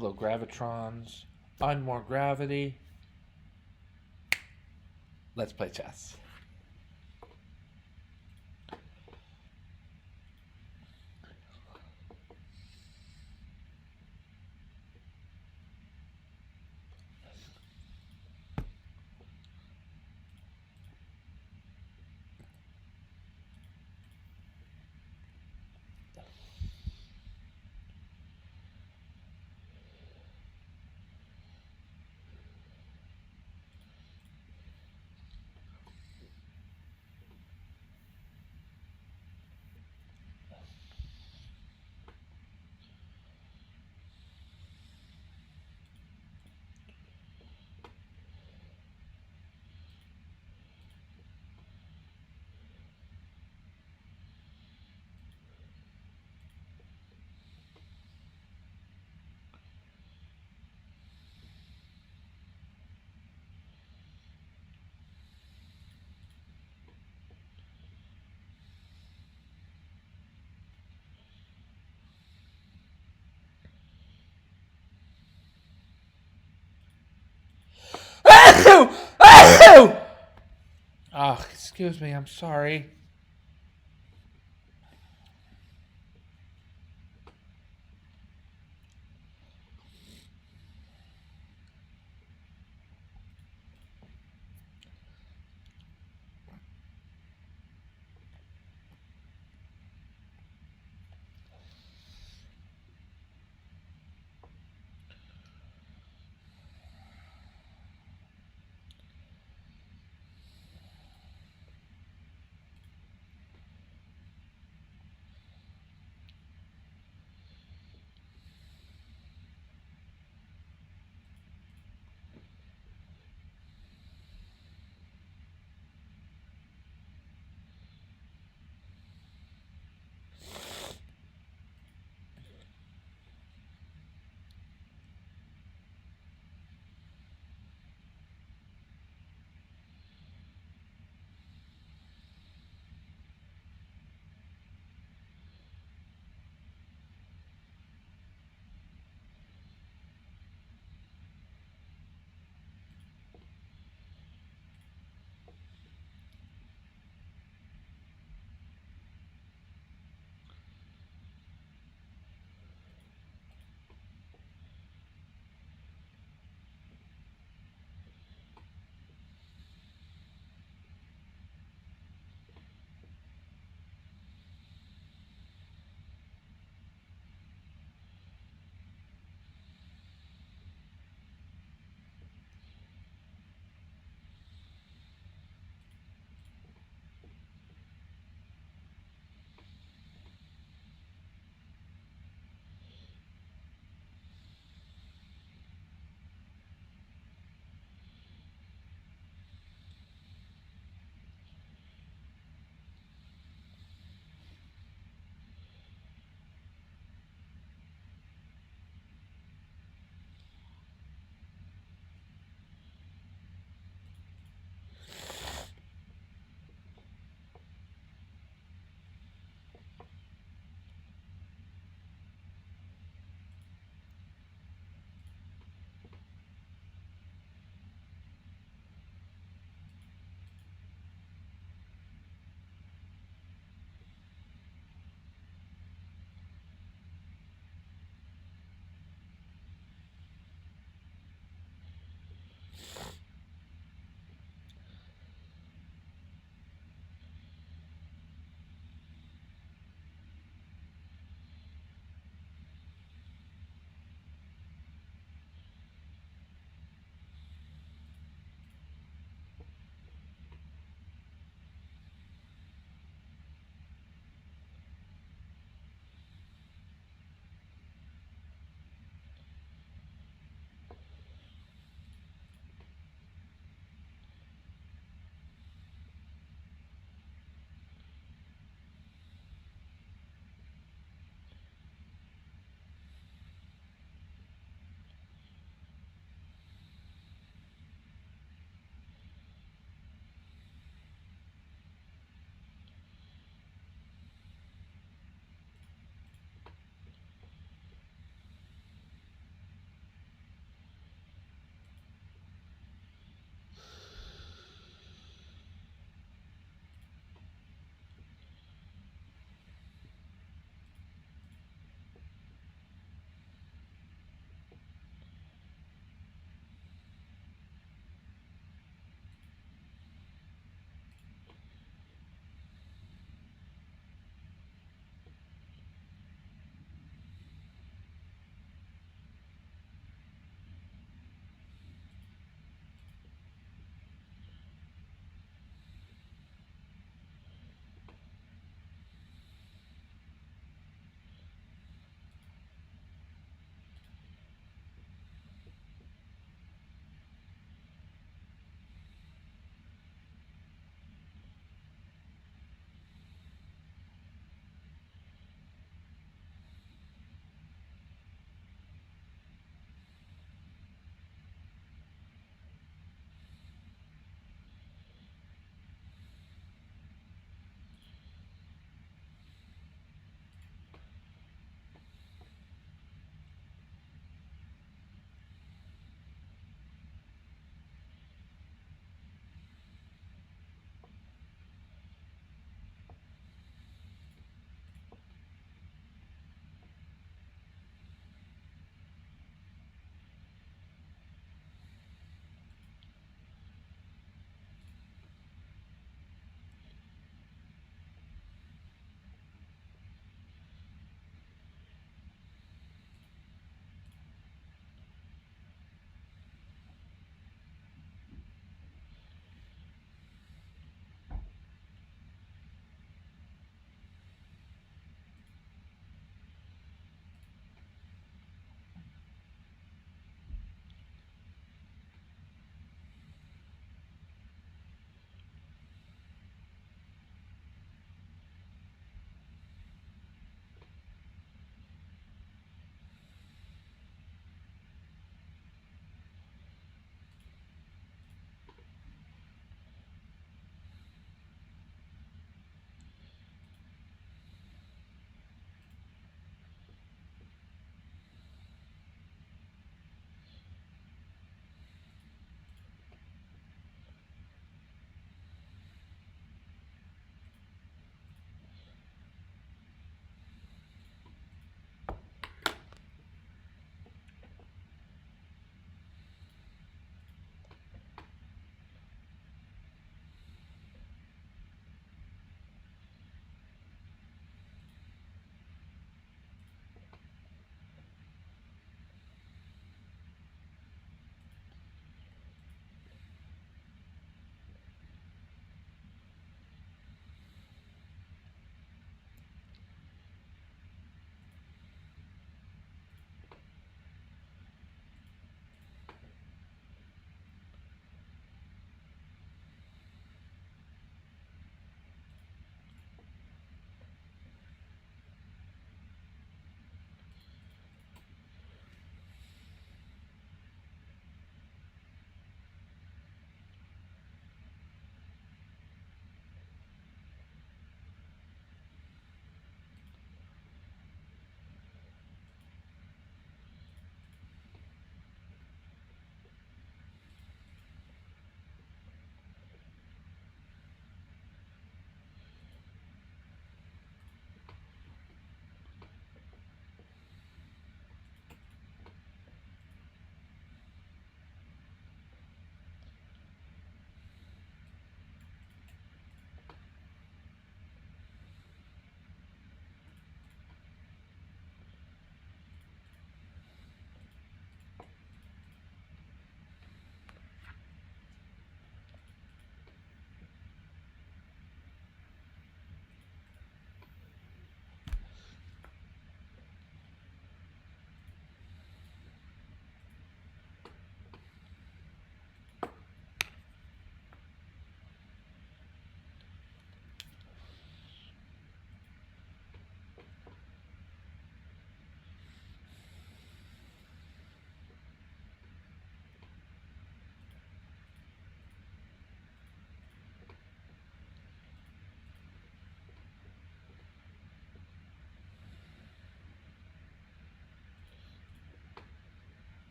Hello, Gravitrons. On more gravity. Let's play chess. Oh, excuse me. I'm sorry.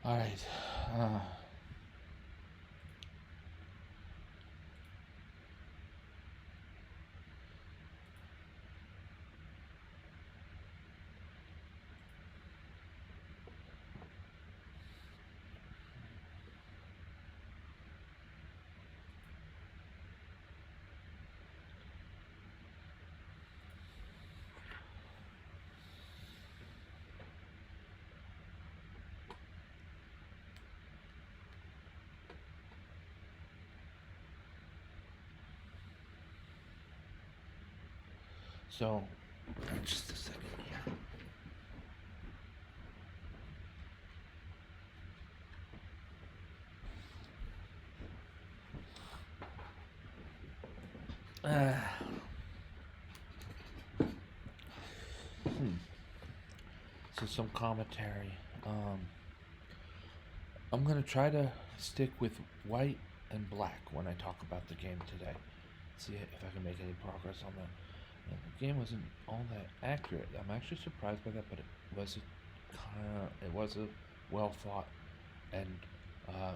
Alright. Uh, so, just a second here. Uh, so some commentary. I'm gonna try to stick with white and black when I talk about the game today. See if I can make any progress on that. The game wasn't all that accurate. I'm actually surprised by that, but it was a well thought and uh,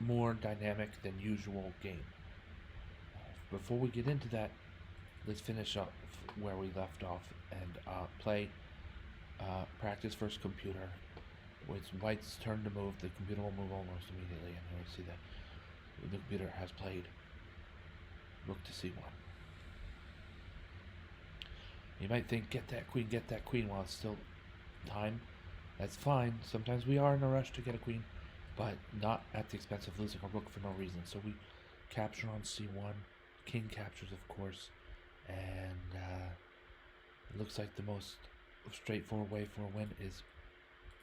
more dynamic than usual game. Before we get into that, let's finish up where we left off and play practice first computer. It's white's turn to move. The computer will move almost immediately, and you'll see that the computer has played rook to c1. You might think, get that queen while it's still time. That's fine. Sometimes we are in a rush to get a queen, but not at the expense of losing our rook for no reason. So we capture on c1. King captures, of course, and it looks like the most straightforward way for a win is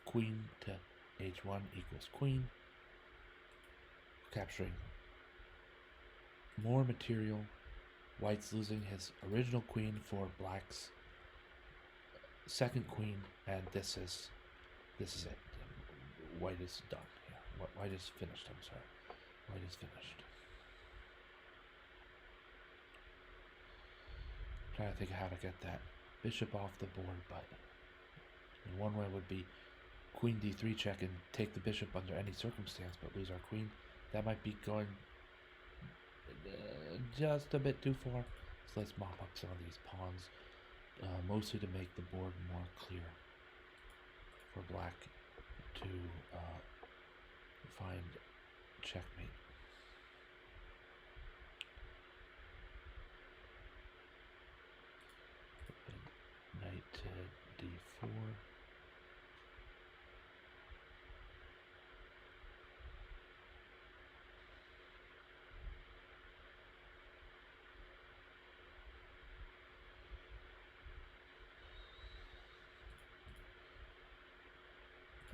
queen to h1 equals queen, capturing more material. White's losing his original queen for black's second queen, and this is it. White is done. Yeah, white is finished. I'm sorry, white is finished. I'm trying to think of how to get that bishop off the board, but one way would be queen d3 check and take the bishop under any circumstance, but lose our queen. That might be going just a bit too far. So let's mop up some of these pawns, mostly to make the board more clear for black to find checkmate. Knight to d4.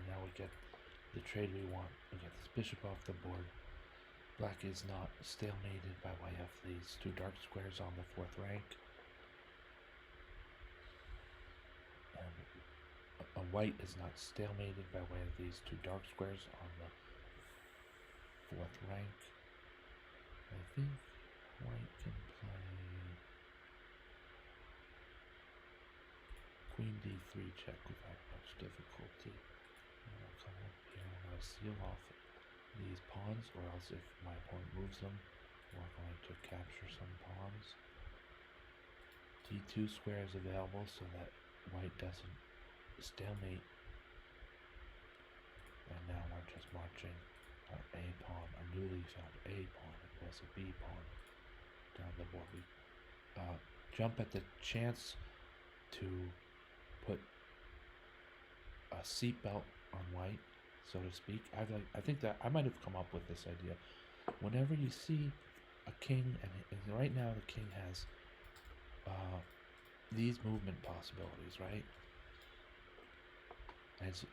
Now we get the trade we want. We get this bishop off the board. Black is not stalemated by way of these two dark squares on the fourth rank. And white is not stalemated by way of these two dark squares on the fourth rank. I think white can play queen d3 check without much difficulty. I'll come up here and I'll seal off these pawns, or else if my opponent moves them, we're going to capture some pawns. d2 square is available so that white doesn't stalemate. And now we're just marching our a pawn, our newly found a pawn. It was a b pawn down the board. We jump at the chance to put a seatbelt on white, so to speak. I think that I might have come up with this idea. Whenever you see a king, and right now the king has these movement possibilities, right? And it's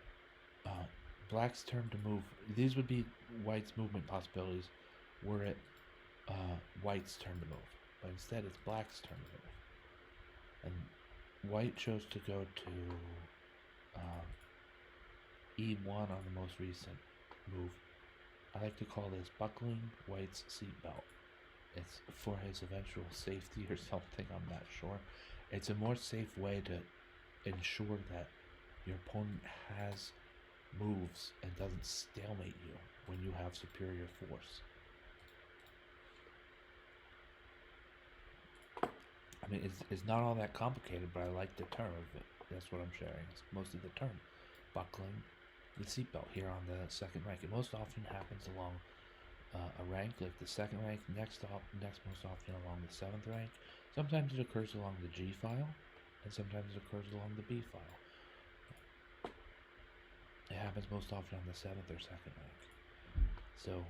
black's turn to move. These would be white's movement possibilities were it white's turn to move. But instead it's black's turn to move. And white chose to go to e1 on the most recent move. I like to call this buckling white's seatbelt. It's for his eventual safety or something, I'm not sure. It's a more safe way to ensure that your opponent has moves and doesn't stalemate you when you have superior force. I mean, it's not all that complicated, but I like the term of it. That's what I'm sharing. It's mostly the term. Buckling the seatbelt here on the second rank. It most often happens along a rank, like the second rank, next most often along the 7th rank. Sometimes it occurs along the G file, and sometimes it occurs along the B file. It happens most often on the 7th or 2nd rank. So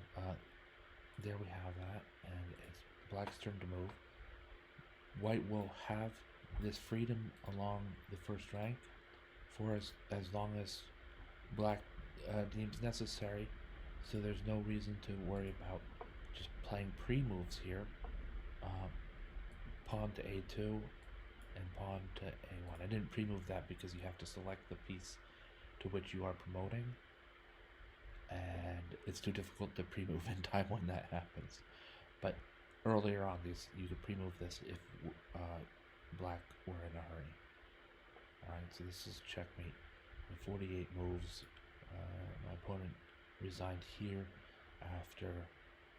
there we have that, and it's black's turn to move. White will have this freedom along the first rank for as long as black deems necessary, so there's no reason to worry about just playing pre-moves here. Pawn to a2 and pawn to a1. I didn't pre-move that because you have to select the piece to which you are promoting, and it's too difficult to pre-move in time when that happens. But earlier on, you could pre-move this if black were in a hurry. Alright, so this is checkmate. With 48 moves, my opponent resigned here after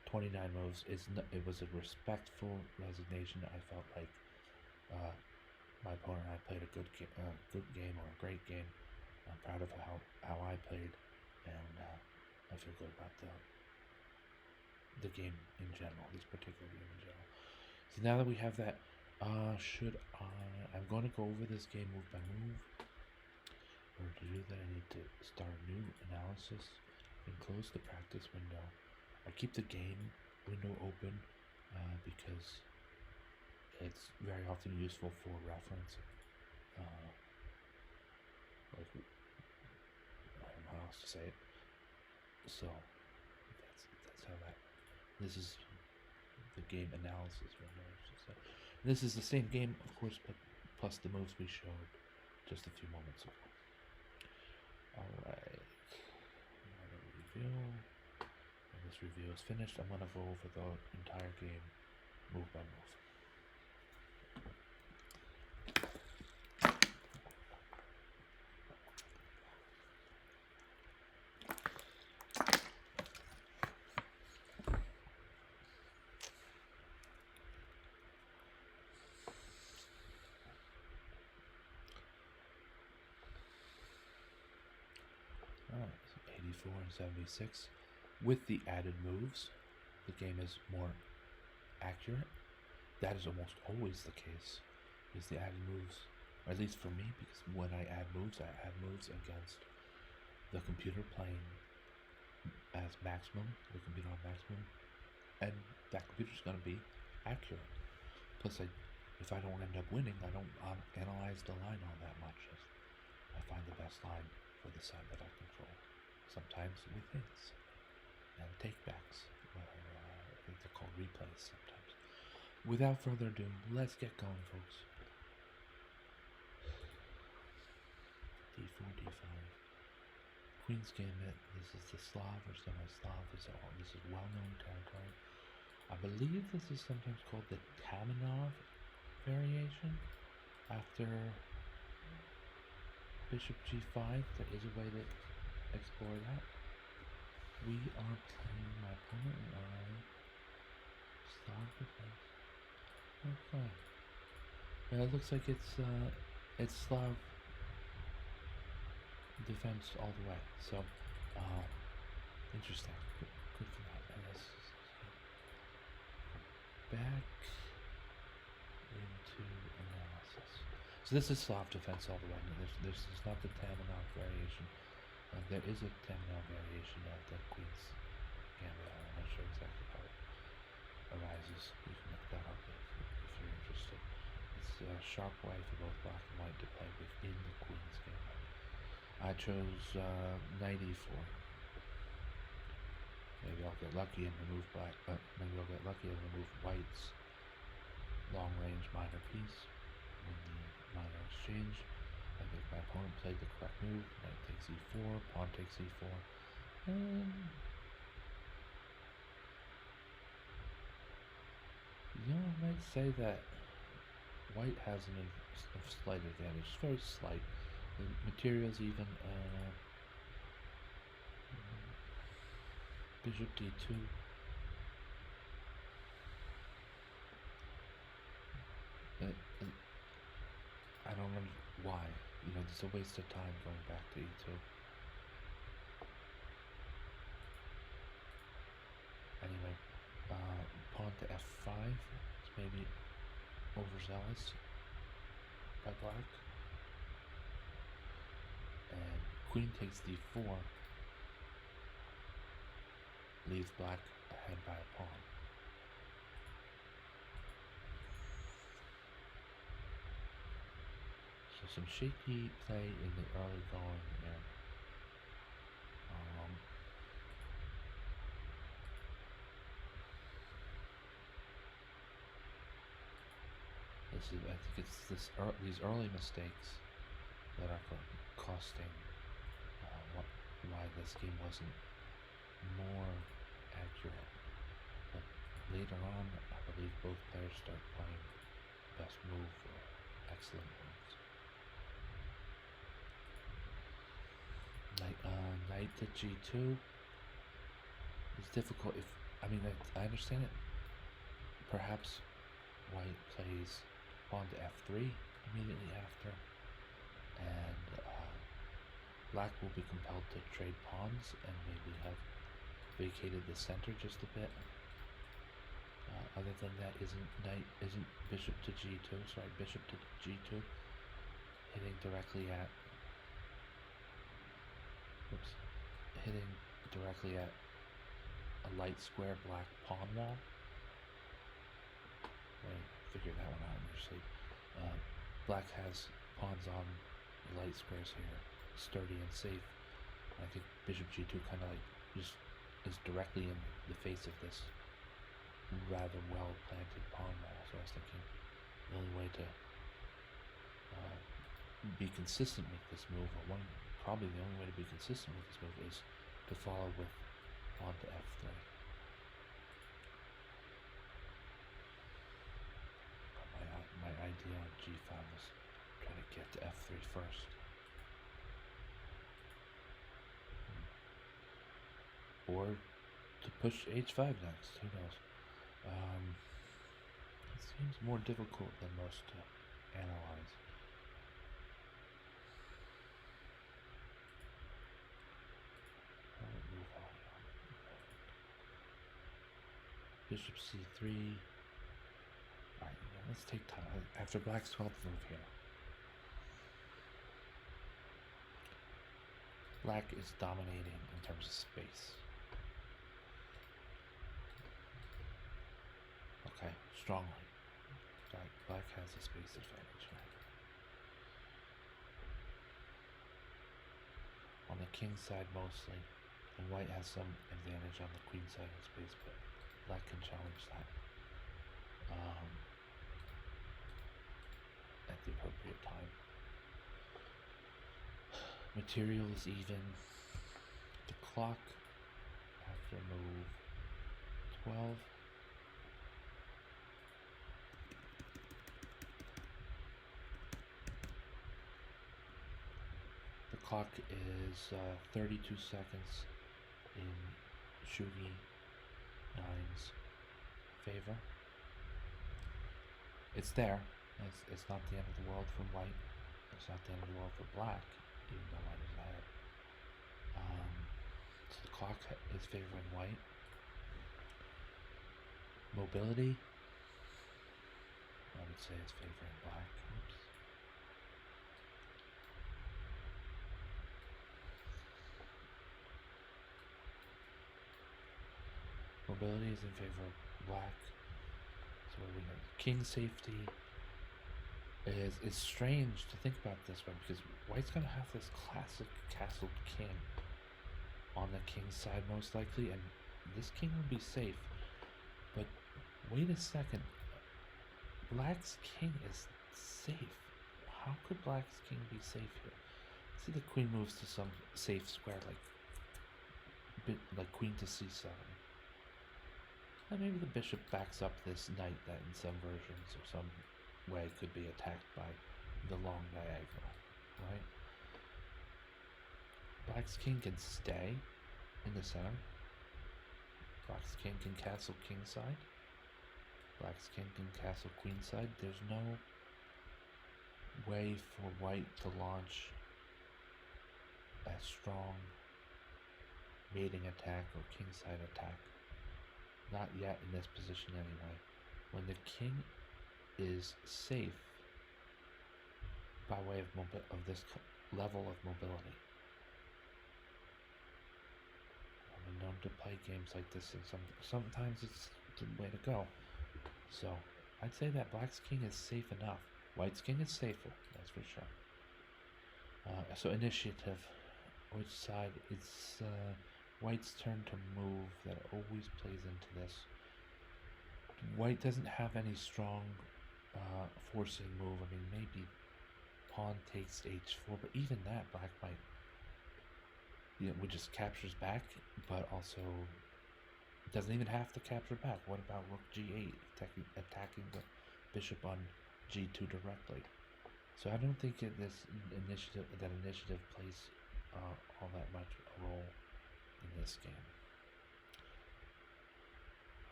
29 moves. It was a respectful resignation. I felt like my opponent and I played a good game or a great game. I'm proud of how I played, and I feel good about the game in general, this particular game in general. So now that we have that, I'm going to go over this game move by move. In order to do that, I need to start a new analysis and close the practice window. I keep the game window open because it's very often useful for reference. Like, I don't know how else to say it. So that's how that. This is the game analysis window. This is the same game, of course, but plus the moves we showed just a few moments ago. Alright, another review. When this review is finished, I'm going to go over the entire game move by move. Alright, so 84 and 76. With the added moves, the game is more accurate. That is almost always the case, because the added moves, or at least for me, because when I add moves against the computer playing as maximum, the computer on maximum, and that computer's going to be accurate. Plus, if I don't end up winning, I don't analyze the line all that much. I find the best line for the side that I control. Sometimes with hits and takebacks, I think they're called replays sometimes. Without further ado, let's get going, folks. D4, D5. Queen's Gambit. This is the Slav or semi-Slav. This is well-known territory. I believe this is sometimes called the Tamenov variation. After Bishop G5, there is a way to explore that. We are playing my opponent and I. Slav defense. Okay. Yeah, it looks like it's Slav defense all the way. So, interesting. Good for that. And this is back into analysis. So this is Slav defense all the way. This is not the Tamenov variation. There is a Tamenov variation of the Queen's Gambit. I'm not sure exactly how it arises. You can look that up if you're interested. It's a sharp way for both black and white to play within the Queen's Gambit. I chose knight e4. Maybe I'll get lucky and remove black, but maybe I'll get lucky and remove white's long-range minor piece in the minor exchange. I think my opponent played the correct move. Knight takes e4, pawn takes e4. I might say that white has a slight advantage. It's very slight. The materials even Bishop d2. I don't know why. You know, it's a waste of time going back to e2. Anyway, pawn to f5 is maybe overzealous by black. And queen takes d4 leaves black ahead by a pawn. So some shaky play in the early going here. I think it's these early mistakes that are costing why this game wasn't more accurate. But later on, I believe both players start playing best move or excellent moves. Knight to g2 is difficult. I understand it. Perhaps white plays pawn to f3 immediately after, and black will be compelled to trade pawns and maybe have vacated the center just a bit. Other than that, isn't bishop to g2, bishop to g2, hitting directly at a light square black pawn wall. Right, figure that one out in your sleep. Black has pawns on the light squares here, sturdy and safe. I think bishop g2 kind of like just is directly in the face of this rather well planted pawn wall. So I was thinking the only way to be consistent with this move, or probably the only way to be consistent with this move, is to follow with pawn to f3. My idea on g5 was try to get to f3 first. Or to push h5 next, who knows. It seems more difficult than most to analyze. Bishop c3. Alright, let's take time. After black's 12th move here, black is dominating in terms of space. Okay, strongly. Black has a space advantage here. On the king side mostly, and white has some advantage on the queen side of space, but black can challenge that at the appropriate time. Material is even. The clock after move 12. The clock is 32 seconds in Shugi 9's favor. It's there. It's not the end of the world for white. It's not the end of the world for black, even though white is ahead. So the clock is favoring white. Mobility, I would say, is favoring black. Oops. Mobility is in favor of black. So what we got? King safety is strange to think about this way, because white's gonna have this classic castled king on the king's side most likely, and this king will be safe. But wait a second, black's king is safe. How could black's king be safe here? See, the queen moves to some safe square, like queen to c7. And maybe the bishop backs up this knight that in some versions or some way could be attacked by the long diagonal, right? Black's king can stay in the center, Black's king can castle kingside. Black's king can castle queenside. There's no way for white to launch a strong mating attack or kingside attack. Not yet in this position anyway. When the king is safe by way of this level of mobility. I've been known to play games like this, and sometimes it's the way to go. So I'd say that Black's king is safe enough. White's king is safer, that's for sure. So initiative, which side? It's White's turn to move. That always plays into this. White doesn't have any strong forcing move. I mean, maybe pawn takes h4, but even that, Black might, just captures back, but also doesn't even have to capture back. What about rook g8, attacking the bishop on g2 directly? So I don't think this initiative plays all that much a role in this game.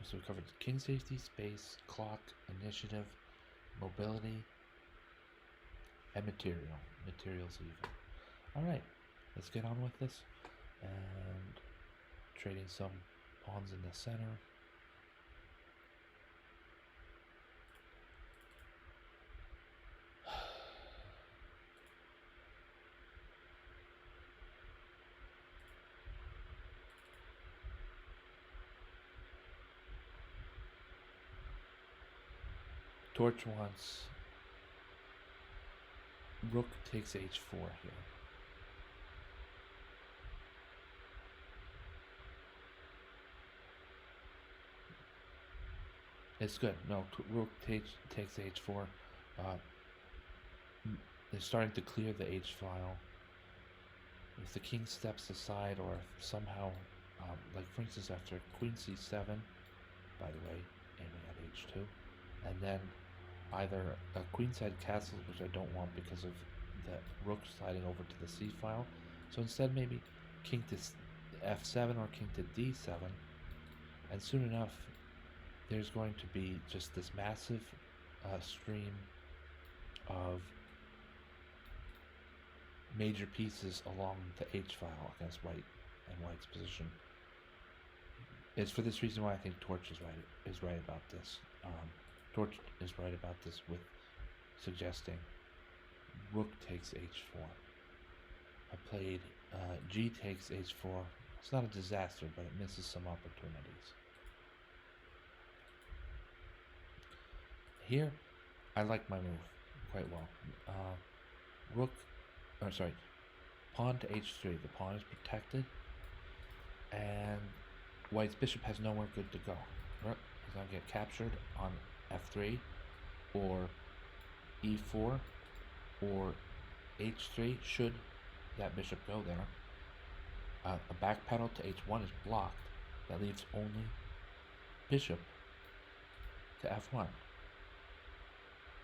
So we covered king safety, space, clock, initiative, mobility, and material. Materials even. Alright, let's get on with this. And trading some pawns in the center. Torch wants rook takes h4 here. It's good. No, rook takes h4. They're starting to clear the h file. If the king steps aside, or if somehow, like for instance after queen c7, by the way, aiming at h2, and then either a queenside castle, which I don't want because of the rook sliding over to the c file. So instead maybe king to f7 or king to d7, and soon enough there's going to be just this massive stream of major pieces along the h file against white and white's position. It's for this reason why I think Torch is right about this. Torch is right about this with suggesting rook takes h4. I played g takes h4. It's not a disaster, but it misses some opportunities. Here, I like my move quite well. Pawn to h3. The pawn is protected, and white's bishop has nowhere good to go. Rook is going to get captured on f3, or e4, or h3, should that bishop go there. A back pedal to h1 is blocked. That leaves only bishop to f1.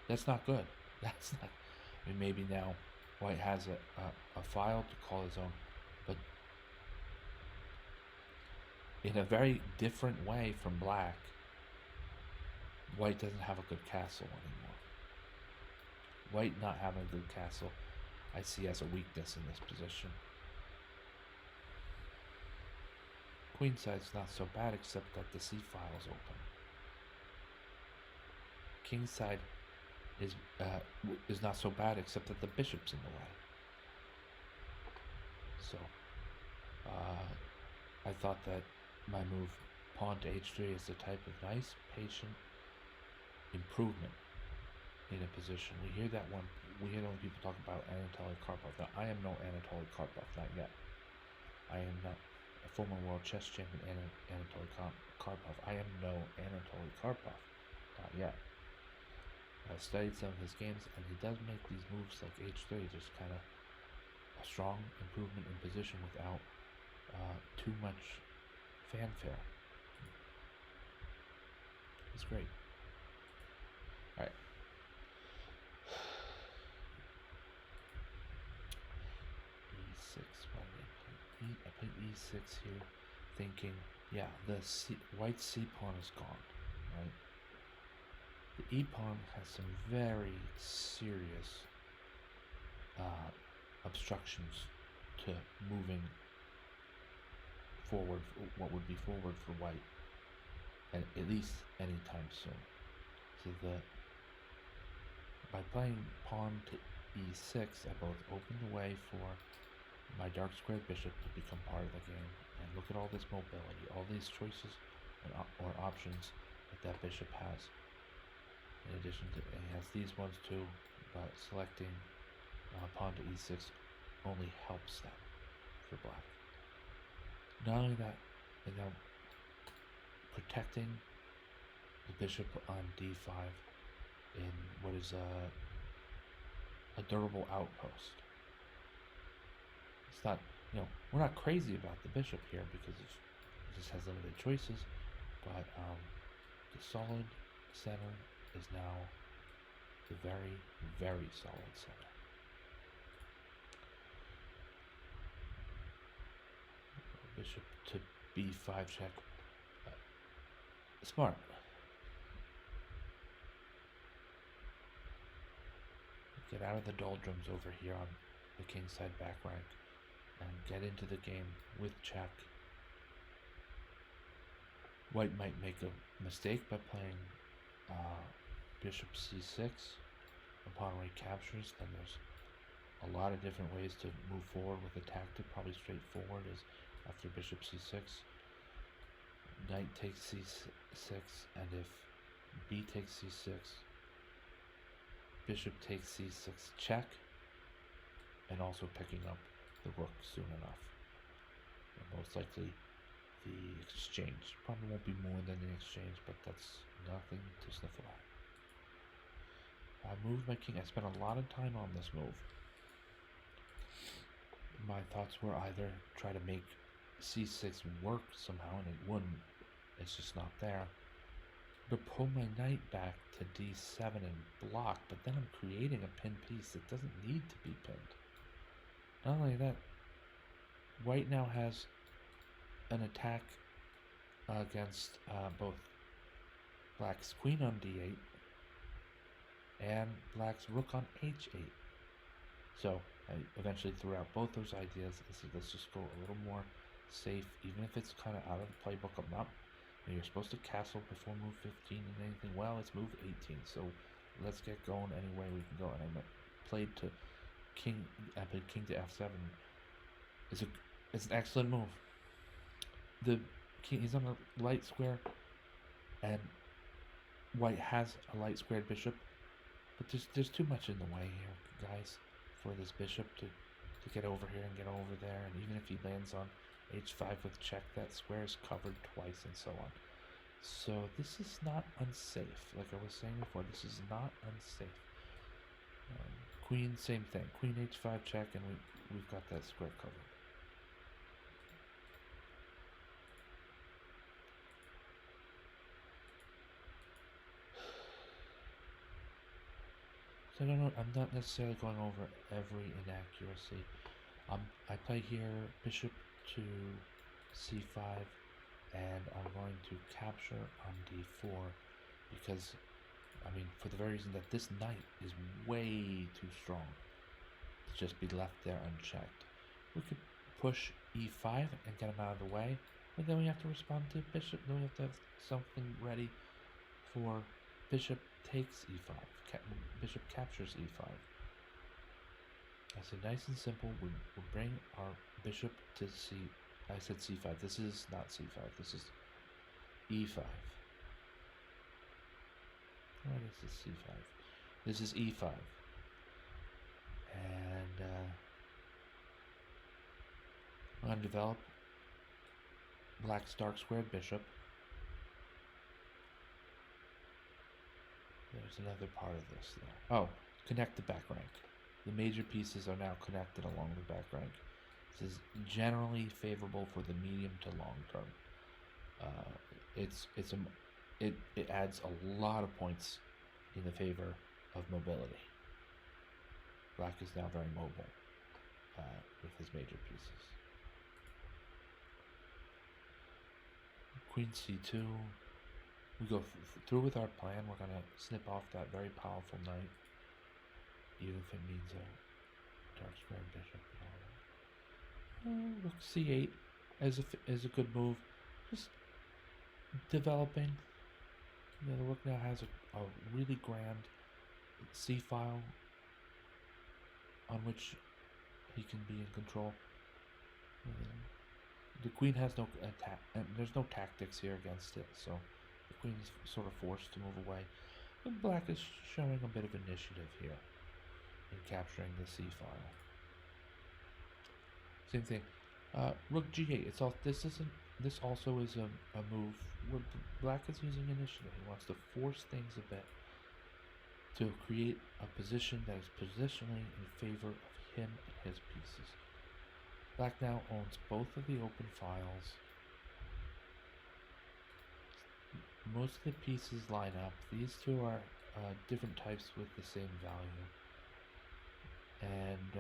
That's not good. That's not. I mean, maybe now white has a file to call his own, but in a very different way from black, white doesn't have a good castle anymore. White not having a good castle, I see as a weakness in this position. Queenside's not so bad, except that the c file is open. Kingside is not so bad, except that the bishop's in the way. So I thought that my move pawn to h3 is the type of nice, patient improvement in a position. We hear that when people talk about Anatoly Karpov. Now, I am no Anatoly Karpov, not yet. I am not a former world chess champion Anatoly Karpov. I am no Anatoly Karpov, not yet. I've studied some of his games, and he does make these moves like h3, just kind of a strong improvement in position without too much fanfare. It's great. Alright. e6. I played e6 here, thinking Yeah, the white c pawn is gone, right? The e pawn has some very serious obstructions to moving forward, what would be forward for white, and at least anytime soon. So by playing pawn to e6, I both open the way for my dark squared bishop to become part of the game. And look at all this mobility, all these choices or options that bishop has. In addition to, it has these ones too, but selecting pawn to e6 only helps them for black. Not only that, and now protecting the bishop on d5 in what is a durable outpost. It's not, we're not crazy about the bishop here because it just has limited choices, but the solid center is now the very, very solid center. Bishop to b5 check. Smart. Get out of the doldrums over here on the kingside back rank and get into the game with check. White might make a mistake by playing bishop c6 upon recaptures. Then there's a lot of different ways to move forward with a tactic. Probably straightforward is after bishop c6, knight takes c6, and if b takes c6, bishop takes c6 check, and also picking up the rook soon enough. And most likely the exchange. Probably won't be more than the exchange, but that's nothing to sniffle at. I moved my king. I spent a lot of time on this move. My thoughts were either try to make c6 work somehow, and it wouldn't. It's just not there. But pull my knight back to d7 and block, but then I'm creating a pinned piece that doesn't need to be pinned. Not only that, white now has an attack against both black's queen on d8 and black's rook on h8. So I eventually threw out both those ideas and said, let's just go a little more safe, even if it's kind of out of the playbook. You're supposed to castle before move 15 and anything. Well, it's move 18, so let's get going any way we can go. And I played king to f7. It's an excellent move. The king, he's on a light square, and white has a light squared bishop, but there's too much in the way here, guys, for this bishop to get over here and get over there. And even if he lands on h5 with check, that square is covered twice and so on. So this is not unsafe. Like I was saying before, this is not unsafe. Queen, same thing. Queen h5 check, and we've got that square covered. So I don't know. I'm not necessarily going over every inaccuracy. I play here bishop to c5, and I'm going to capture on d4 because, for the very reason that this knight is way too strong to just be left there unchecked. We could push e5 and get him out of the way, but then we have to respond to bishop. Then we have to have something ready for bishop takes e5. Bishop captures e5. I said nice and simple. We'll bring our bishop to I said c5. This is not c5. This is e5. What is this c5? This is e5. And I'm going to develop black's dark squared bishop. There's another part of this there. Oh, connect the back rank. The major pieces are now connected along the back rank. This is generally favorable for the medium to long term. It adds a lot of points in the favor of mobility. Black is now very mobile with his major pieces. queen c2. We go through with our plan. We're gonna snip off that very powerful knight, even if it means a dark square bishop and all that. Rook c8 is a good move. Just developing. You know, the rook now has a really grand c-file on which he can be in control. The queen has no attack, and there's no tactics here against it, so the queen is sort of forced to move away. And black is showing a bit of initiative here in capturing the c-file. Same thing. Rook g8. This also is a move where black is using initiative. He wants to force things a bit to create a position that is positionally in favor of him and his pieces. Black now owns both of the open files. Most of the pieces line up. These two are different types with the same value. And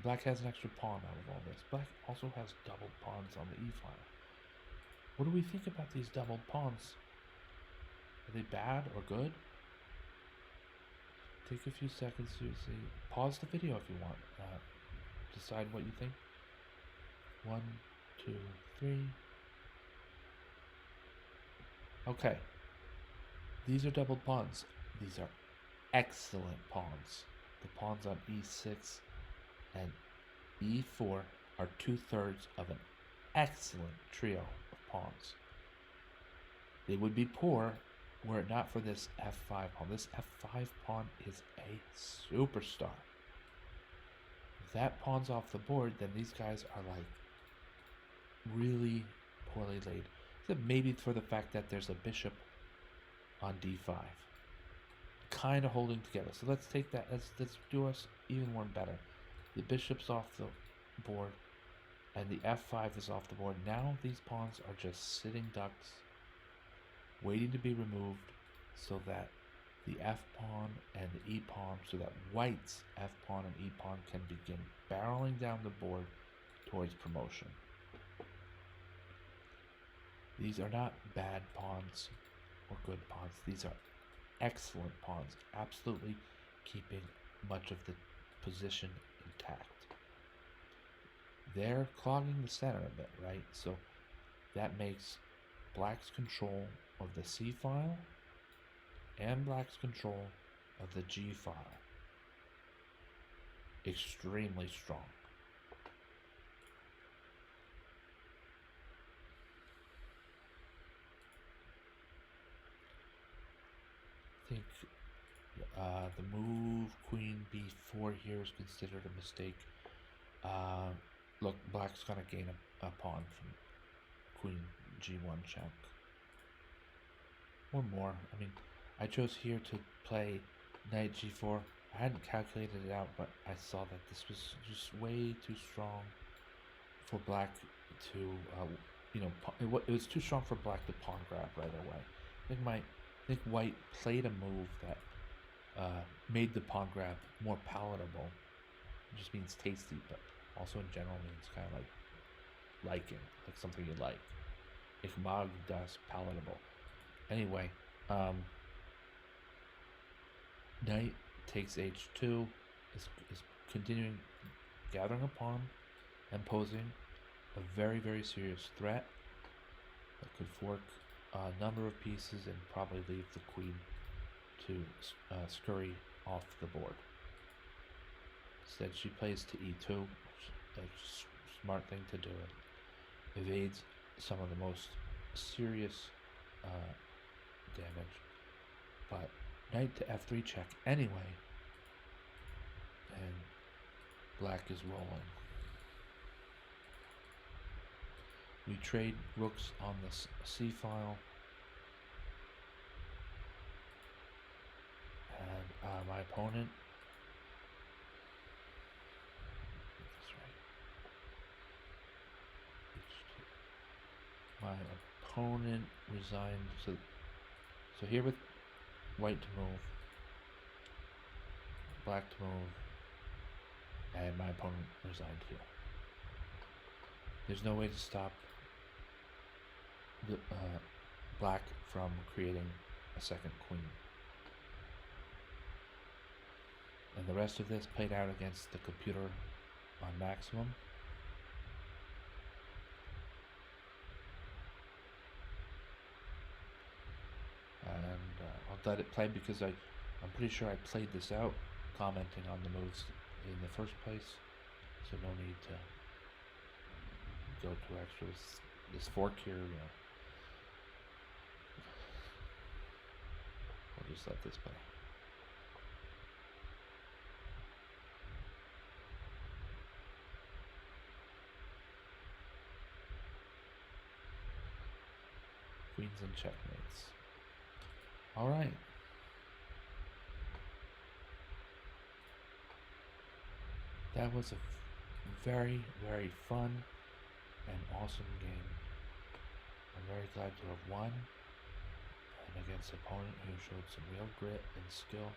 black has an extra pawn out of all this. Black also has doubled pawns on the e-file. What do we think about these doubled pawns? Are they bad or good? Take a few seconds to see. Pause the video if you want. Decide what you think. 1, 2, 3. Okay. These are doubled pawns. These are excellent pawns. The pawns on e6 and e4 are 2/3 of an excellent trio of pawns. They would be poor were it not for this f5 pawn. This f5 pawn is a superstar. If that pawn's off the board, then these guys are like really poorly laid. Except maybe for the fact that there's a bishop on d5. Kind of holding together. So let's take that. Let's do us even one better. The bishop's off the board and the f5 is off the board. Now these pawns are just sitting ducks waiting to be removed so that the f-pawn and the e-pawn, so that white's f-pawn and e-pawn can begin barreling down the board towards promotion. These are not bad pawns or good pawns. These are excellent pawns, absolutely keeping much of the position intact. They're clogging the center a bit, right? So that makes black's control of the c-file and black's control of the g-file extremely strong. I think the move queen b4 here is considered a mistake. Look, black's gonna gain a pawn from queen g1 check or more. I mean, I chose here to play knight g4. I hadn't calculated it out, but I saw that this was just way too strong for black to, it was too strong for black to pawn grab right away. I think white played a move that made the pawn grab more palatable. It just means tasty, but also in general means kind of like liking, like something you like. Ich mag das palatable. Anyway, knight takes h2, is continuing gathering a pawn and posing a very, very serious threat that could fork a number of pieces and probably leave the queen to scurry off the board. Instead, she plays to e2, which is a smart thing to do. It evades some of the most serious damage. But knight to f3 check anyway, and black is rolling. We trade rooks on the c-file, and my opponent, resigned. So here with white to move, black to move, and my opponent resigned here. There's no way to stop the, black from creating a second queen. And the rest of this played out against the computer on maximum. And I'll let it play because I'm pretty sure I played this out commenting on the moves in the first place, so no need to go to extra this fork here. I'll just let this play. Queens and checkmates. All right. That was a very, very fun and awesome game. I'm very glad to have won, and against an opponent who showed some real grit and skill.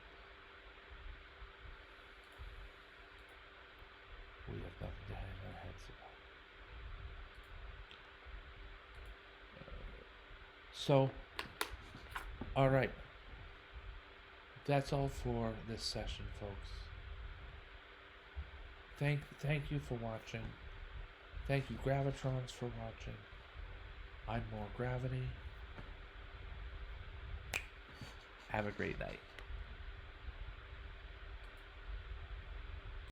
We have nothing to hang our heads about. So, all right. That's all for this session, folks. Thank you for watching. Thank you, Gravitrons, for watching. I'm More Gravity. Have a great night.